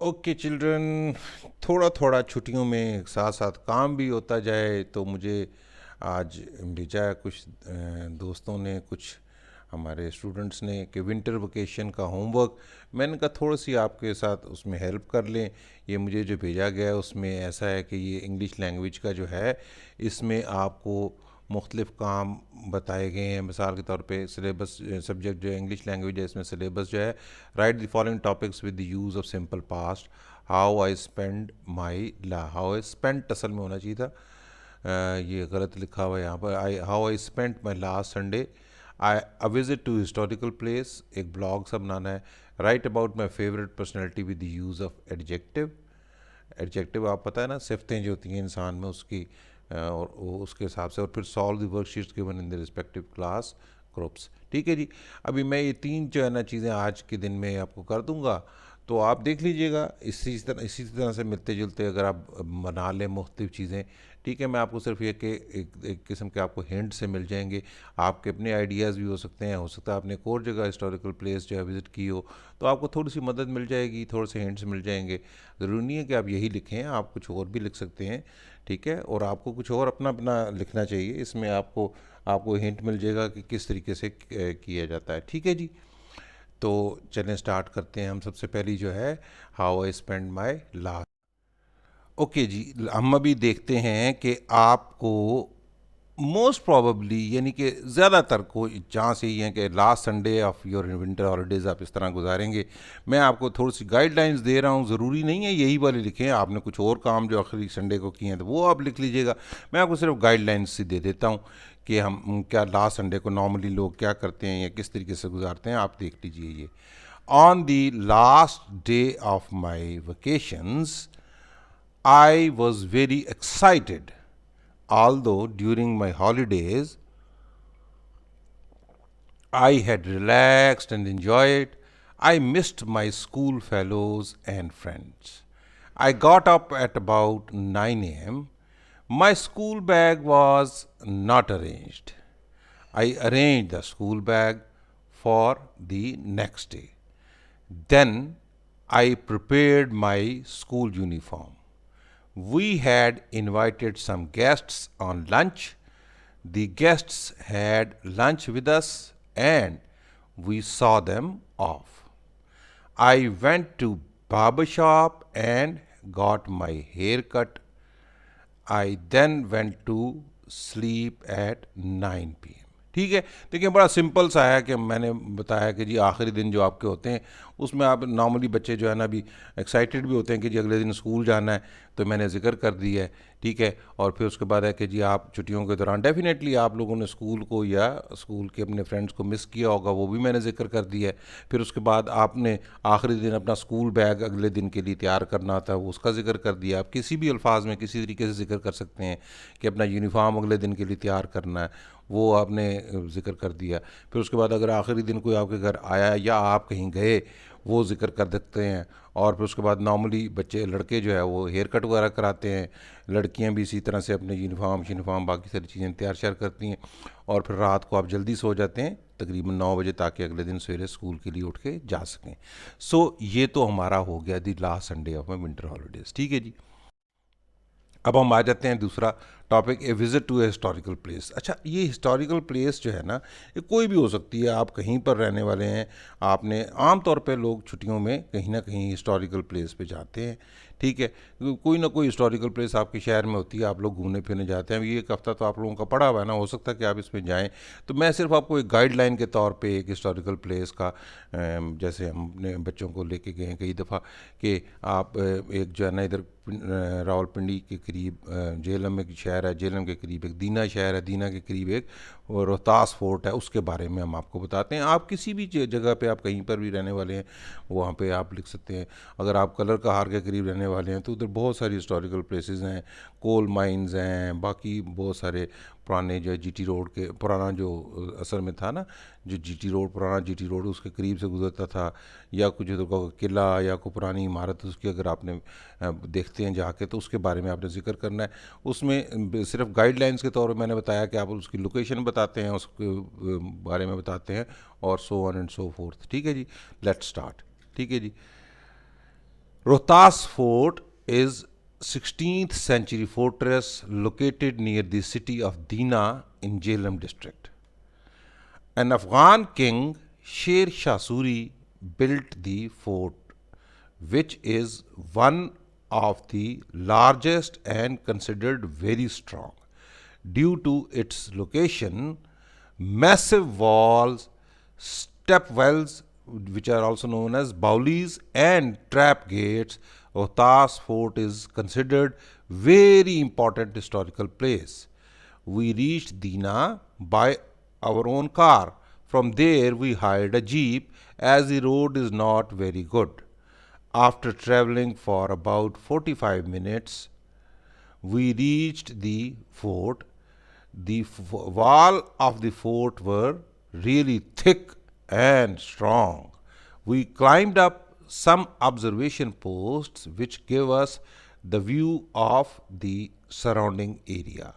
Okay children, थोड़ा थोड़ा छुट्टियों में साथ साथ काम भी होता जाए तो मुझे आज भेजा कुछ दोस्तों ने, कुछ हमारे स्टूडेंट्स ने कि विंटर वेकेशन का होमवर्क। मैंने कहा थोड़ी सी आपके साथ उसमें हेल्प कर लें। ये मुझे जो भेजा गया है उसमें ऐसा है कि ये इंग्लिश लैंग्वेज का जो है, इसमें आपको मुख्तलिफ़ काम बताए गए हैं। मिसाल के तौर पे सिलेबस, सब्जेक्ट जो है इंग्लिश लैंग्वेज है, इसमें सिलेबस जो है, write the following topics with the use of simple past. How I spend my la, how I spent असल में होना चाहिए था, ये गलत लिखा हुआ है यहाँ पर। I how I spent my last Sunday. I a visit to historical place, एक ब्लॉग सा बनाना है। Write about my favourite personality with the use of adjective. Adjective आप पता है ना, सिफ्तें जो होती हैं इंसान में उसकी, और वो उसके हिसाब से। और फिर solve the worksheets given in the respective class groups. ठीक है जी। अभी मैं ये तीन जो है ना चीज़ें आज के दिन में आपको कर दूंगा, तो आप देख लीजिएगा। इसी तरह से मिलते जुलते अगर आप बना लें मुख्तलिफ़ चीज़ें, ठीक है। मैं आपको सिर्फ ये कि एक किस्म के आपको हिंट से मिल जाएंगे। आपके अपने आइडियाज़ भी हो सकते हैं, हो सकता है आपने एक और जगह हिस्टोरिकल प्लेस जो है विज़िट की हो, तो आपको थोड़ी सी मदद मिल जाएगी, थोड़े से हिंट्स मिल जाएंगे। ज़रूरी नहीं है कि आप यही लिखें, आप कुछ और भी लिख सकते हैं। ठीक है। और आपको कुछ और अपना अपना लिखना चाहिए इसमें। आपको आपको हिंट मिल जाएगा कि किस तरीके से किया जाता है। ठीक है जी। तो चलें स्टार्ट करते हैं। हम सबसे पहली जो है, how I spend my last. Okay ji. हम अभी देखते हैं कि आपको मोस्ट प्रॉबली, यानी कि ज़्यादातर को चांस यही है कि last Sunday of your winter holidays आप इस तरह गुजारेंगे। मैं आपको थोड़ी सी गाइडलाइंस दे रहा हूँ, ज़रूरी नहीं है यही वाले लिखें। आपने कुछ और काम जो आखिरी संडे को किए हैं तो वो आप लिख लीजिएगा। मैं आपको सिर्फ गाइडलाइंस ही दे देता हूँ कि हम क्या लास्ट संडे को नॉर्मली लोग क्या करते हैं या किस तरीके से गुजारते हैं। आप देख लीजिए ये। On the last day of my vacations I was very excited. Although during my holidays I had relaxed and enjoyed, I missed my school fellows and friends. I got up at about 9 a.m. My school bag was not arranged. I arranged the school bag for the next day. Then I prepared my school uniform. We had invited some guests on lunch. The guests had lunch with us and we saw them off. I went to barber shop and got my hair cut. I then went to sleep at 9 p.m. ठीक है। देखिए बड़ा simple सा है कि मैंने बताया कि जी आखिरी दिन जो आपके होते हैं उसमें आप नॉर्मली बच्चे जो है ना अभी एक्साइटेड भी होते हैं कि जी अगले दिन स्कूल जाना है, तो मैंने जिक्र कर दिया है। ठीक है। और फिर उसके बाद है कि जी आप छुट्टियों के दौरान डेफिनेटली आप लोगों ने स्कूल को या स्कूल के अपने फ्रेंड्स को मिस किया होगा, वो भी मैंने जिक्र कर दिया है। फिर उसके बाद आपने आखिरी दिन अपना स्कूल बैग अगले दिन के लिए तैयार करना था, वो उसका जिक्र कर दिया। आप किसी भी अल्फाज में किसी तरीके से जिक्र कर सकते हैं कि अपना यूनिफॉर्म अगले दिन के लिए तैयार करना है, वो आपने जिक्र कर दिया। फिर उसके बाद अगर आखिरी दिन कोई आपके घर आया या आप कहीं गए, वो जिक्र कर देते हैं। और फिर उसके बाद नॉर्मली बच्चे लड़के जो है वो हेयर कट वगैरह कराते हैं, लड़कियां भी इसी तरह से अपने यूनिफॉर्म बाकी सारी चीज़ें तैयार श्यार करती हैं। और फिर रात को आप जल्दी सो जाते हैं तकरीबन 9 बजे, ताकि अगले दिन सवेरे स्कूल के लिए उठ के जा सकें। सो ये तो हमारा हो गया the last Sunday of my winter holidays. ठीक है जी। अब हम आ जाते हैं दूसरा topic, a visit to a historical place. अच्छा, ये हिस्टोरिकल प्लेस जो है ना, ये कोई भी हो सकती है। आप कहीं पर रहने वाले हैं, आपने आम तौर पे लोग छुट्टियों में कहीं ना कहीं हिस्टोरिकल प्लेस पे जाते हैं। ठीक है। कोई ना कोई हिस्टोरिकल प्लेस आपके शहर में होती है, आप लोग घूमने फिरने जाते हैं। अभी एक हफ़्ता तो आप लोगों का पड़ा हुआ है ना, हो सकता है कि आप इसमें जाएं। तो मैं सिर्फ आपको एक गाइडलाइन के तौर पे एक हिस्टोरिकल प्लेस का, जैसे हमने बच्चों को लेके गए हैं कई दफ़ा कि आप एक जो है ना इधर रावलपिंडी के करीब जेहलम एक शहर है, जेहलम के करीब एक दीना शहर है, दीना के करीब एक रोहतास फोर्ट है, उसके बारे में हम आपको बताते हैं। आप किसी भी जगह पे आप कहीं पर भी रहने वाले हैं वहाँ पे आप लिख सकते हैं। अगर आप कलर कहार के करीब रहने वाले हैं तो उधर बहुत सारी हिस्टोरिकल प्लेसेस हैं, कोल माइंस हैं, बाकी बहुत सारे पुराने जो जीटी रोड के पुराना जो असल में था ना, जो जीटी रोड पुराना जीटी रोड उसके करीब से गुजरता था, या कुछ उधर का किला या कोई पुरानी इमारत उसकी अगर आपने देखते हैं जाके, तो उसके बारे में आपने जिक्र करना है। उसमें सिर्फ गाइडलाइंस के तौर पर मैंने बताया कि आप उसकी लोकेशन बताते हैं, उसके बारे में बताते हैं, और so on and so fourth. ठीक है जी। Let's start. ठीक है जी। Rohtas Fort is 16th century fortress located near the city of Dina in Jhelum district. An Afghan king, Sher Shah Suri, built the fort, which is one of the largest and considered very strong. Due to its location, massive walls, step wells, which are also known as baulis, and trap gates, Rohtas Fort is considered very important historical place. We reached Dina by our own car. From there, we hired a jeep as the road is not very good. After traveling for about 45 minutes, we reached the fort. The wall of the fort were really thick and strong. We climbed up some observation posts which gave us the view of the surrounding area.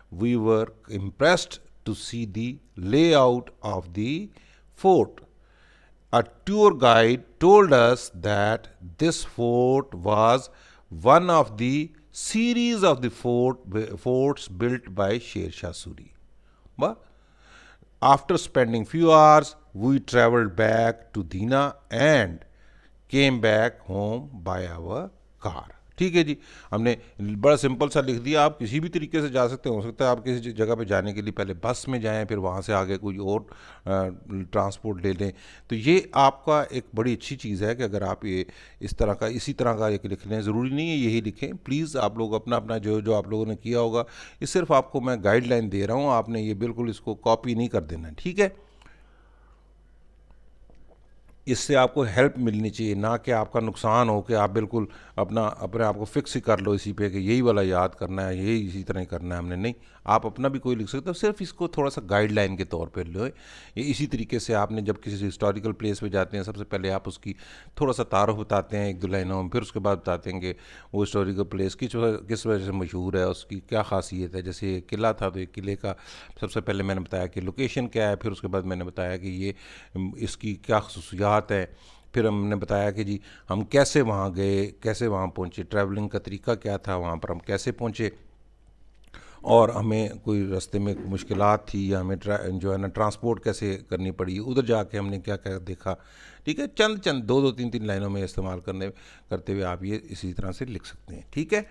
We were impressed to see the layout of the fort. A tour guide told us that this fort was one of the series of the forts built by Sher Shah Suri. But after spending few hours, we traveled back to Dina and came back home by our car. ठीक है जी, हमने बड़ा simple सा लिख दिया. आप किसी भी तरीके से जा सकते हो सकता है आप किसी जगह पे जाने के लिए पहले बस में जाएं, फिर वहाँ से आगे कोई और ट्रांसपोर्ट ले लें. तो ये आपका एक बड़ी अच्छी चीज़ है कि अगर आप ये इसी तरह का एक लिख लें. ज़रूरी नहीं है यही लिखें. प्लीज़ आप लोग अपना अपना जो जो आप लोगों ने किया होगा, ये सिर्फ आपको मैं गाइडलाइन दे रहा हूँ. आपने ये बिल्कुल इसको कॉपी नहीं कर देना, ठीक है. इससे आपको हेल्प मिलनी चाहिए, ना कि आपका नुकसान हो कि आप बिल्कुल अपने आप को फिक्स ही कर लो इसी पे कि यही वाला याद करना है, यही इसी तरह ही करना है हमने. नहीं, आप अपना भी कोई लिख सकते हो, सिर्फ इसको थोड़ा सा गाइडलाइन के तौर पे लो. ये इसी तरीके से आपने जब किसी हिस्टोरिकल प्लेस पे जाते हैं, सबसे पहले आप उसकी थोड़ा सा तारुफ बताते हैं एक दो लाइनों में, फिर उसके बाद बताते हैं कि वो हिस्टोरिकल प्लेस किस वजह से मशहूर है, उसकी क्या खासियत है. जैसे किला था तो एक किले का सबसे पहले मैंने बताया कि लोकेशन क्या है, फिर उसके बाद मैंने बताया कि ये इसकी क्या खसूसियात है. फिर हमने बताया कि जी हम कैसे वहाँ गए, कैसे वहाँ पहुँचे, ट्रैवलिंग का तरीका क्या था, वहाँ पर हम कैसे पहुँचे, और हमें कोई रास्ते में मुश्किलात थी या हमें जो है ना ट्रांसपोर्ट कैसे करनी पड़ी, उधर जाके हमने क्या क्या देखा. ठीक है, चंद चंद दो दो तीन तीन लाइनों में इस्तेमाल करते हुए आप ये इसी तरह से लिख सकते हैं. ठीक है,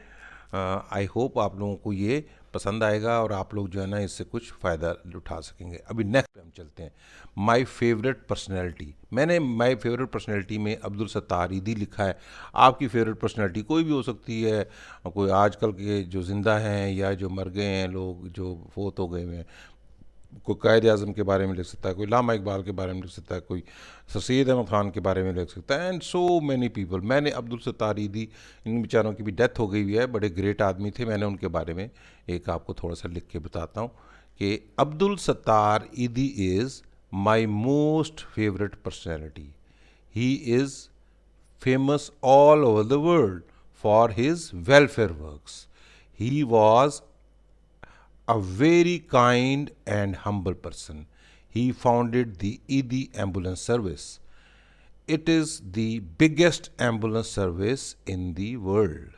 आई होप आप लोगों को ये पसंद आएगा और आप लोग जो है ना इससे कुछ फ़ायदा उठा सकेंगे. अभी नेक्स्ट पे हम चलते हैं. My favourite personality. मैंने माय फेवरेट पर्सनैलिटी में अब्दुल सत्तार ईदी लिखा है. आपकी फेवरेट पर्सनैलिटी कोई भी हो सकती है, कोई आजकल के जो ज़िंदा हैं या जो मर गए हैं लोग जो फोत हो गए हैं. कोई कायद आज़म के बारे में लिख सकता है, कोई लामा इकबाल के बारे में लिख सकता है, कोई सर सैयद अहमद ख़ान के बारे में लिख सकता है, एंड सो मैनी पीपल. मैंने अब्दुल सत्तार ईदी, इन बेचारों की भी डेथ हो गई हुई है, बड़े ग्रेट आदमी थे. मैंने उनके बारे में एक आपको थोड़ा सा लिख के बताता हूँ कि अब्दुल सत्तार ईदी is my most favourite personality. He is famous all over the world for his welfare works. He was a very kind and humble person. He founded the ED ambulance service. It is the biggest ambulance service in the world.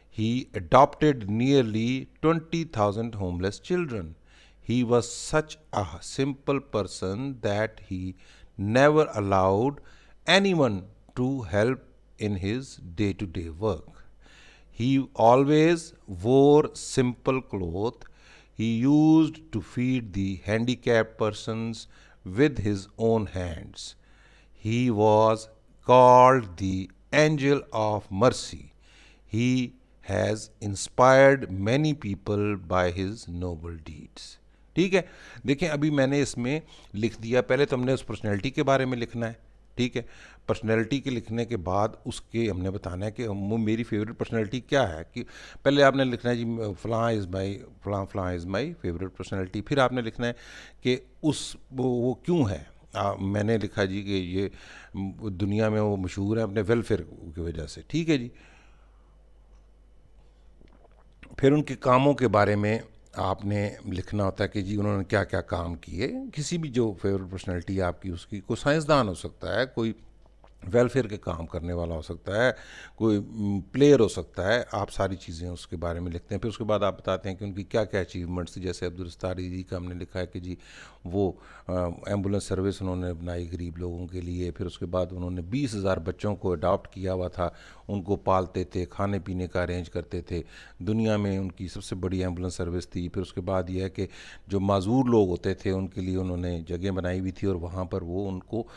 He adopted nearly 20,000 homeless children. He was such a simple person that he never allowed anyone to help in his day to day work. He always wore simple clothes. He used to feed the handicapped persons with his own hands. He was called the Angel of Mercy. He has inspired many people by his noble deeds. ठीक है, देखें अभी मैंने इसमें लिख दिया. पहले तो हमने उस पर्सनैलिटी के बारे में लिखना है. ठीक है, पर्सनैलिटी के लिखने के बाद उसके हमने बताना है कि मेरी फेवरेट पर्सनैलिटी क्या है. कि पहले आपने लिखना है जी फ़लाँ इज़ माई फ़लाँ इज़ माई फेवरेट पर्सनैलिटी. फिर आपने लिखना है कि वो क्यों है. मैंने लिखा जी कि ये दुनिया में वो मशहूर है अपने वेलफेयर की वजह से. ठीक है जी. फिर उनके कामों के बारे में आपने लिखना होता है कि जी उन्होंने क्या क्या काम किए. किसी भी जो फेवरेट पर्सनैलिटी आपकी, उसकी कोई साइंसदान हो सकता है, कोई वेलफेयर के काम करने वाला हो सकता है, कोई प्लेयर हो सकता है। आप सारी चीज़ें उसके बारे में लिखते हैं। फिर उसके बाद आप बताते हैं कि उनकी क्या क्या अचीवमेंट्स थी। जैसे अब्दुल रस्तारी जी का हमने लिखा है कि जी वो एम्बुलेंस सर्विस उन्होंने बनाई गरीब लोगों के लिए। फिर उसके बाद उन्होंने 20,000 बच्चों को अडॉप्ट किया हुआ था, उनको पालते थे, खाने पीने का अरेंज करते थे। दुनिया में उनकी सबसे बड़ी एम्बुलेंस सर्विस थी। फिर उसके बाद यह है कि जो माजूर लोग होते थे उनके लिए उन्होंने जगह बनाई हुई थी, और वहाँ पर वो उनको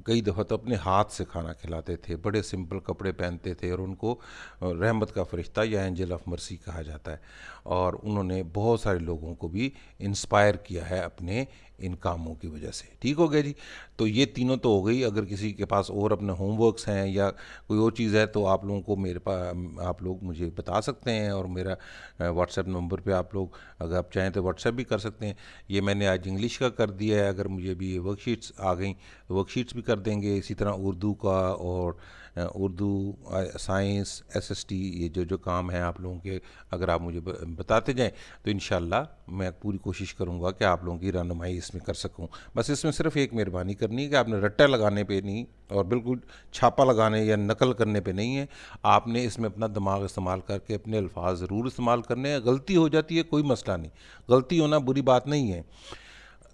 कई दफ़ा तो अपने हाथ से खाना खिलाते थे, बड़े सिंपल कपड़े पहनते थे, और उनको रहमत का फ़रिश्ता या एंजल ऑफ मर्सी कहा जाता है। और उन्होंने बहुत सारे लोगों को भी इंस्पायर किया है अपने इन कामों की वजह से। ठीक हो गया जी। तो ये तीनों तो हो गई। अगर किसी के पास और अपने होमवर्क्स हैं या कोई और चीज़ है तो आप लोगों को मेरे पास आप लोग मुझे बता सकते हैं, और मेरा व्हाट्सएप नंबर पे आप लोग अगर आप चाहें तो व्हाट्सएप भी कर सकते हैं। ये मैंने आज इंग्लिश का कर दिया है। अगर मुझे भी ये वर्कशीट्स आ गई तो वर्कशीट्स भी कर देंगे। इसी तरह उर्दू का, और उर्दू, साइंस, एसएसटी, ये जो जो काम है आप लोगों के, अगर आप मुझे बताते जाएं तो इंशाल्लाह मैं पूरी कोशिश करूंगा कि आप लोगों की रहनुमाई इसमें कर सकूं। बस इसमें सिर्फ एक मेहरबानी करनी है कि आपने रट्टा लगाने पे नहीं, और बिल्कुल छापा लगाने या नकल करने पे नहीं है। आपने इसमें अपना दिमाग इस्तेमाल करके अपने अल्फाज ज़रूर इस्तेमाल करने हैं। गलती हो जाती है, कोई मसला नहीं, गलती होना बुरी बात नहीं है।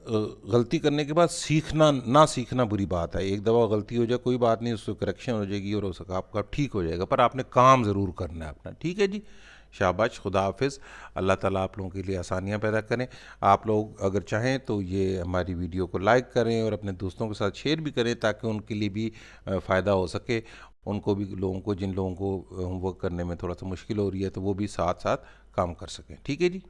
गलती करने के बाद सीखना ना सीखना बुरी बात है। एक दफ़ा गलती हो जाए कोई बात नहीं, उससे करेक्शन हो जाएगी और हो सका आपका ठीक हो जाएगा, पर आपने काम ज़रूर करना है अपना। ठीक है जी। शाबाश, खुदा हाफिज़। अल्लाह ताला आप लोगों के लिए आसानियाँ पैदा करें। आप लोग अगर चाहें तो ये हमारी वीडियो को लाइक करें और अपने दोस्तों के साथ शेयर भी करें, ताकि उनके लिए भी फ़ायदा हो सके। उनको भी, लोगों को, जिन लोगों को होमवर्क करने में थोड़ा सा मुश्किल हो रही है, तो वो भी साथ साथ काम कर सकें। ठीक है जी।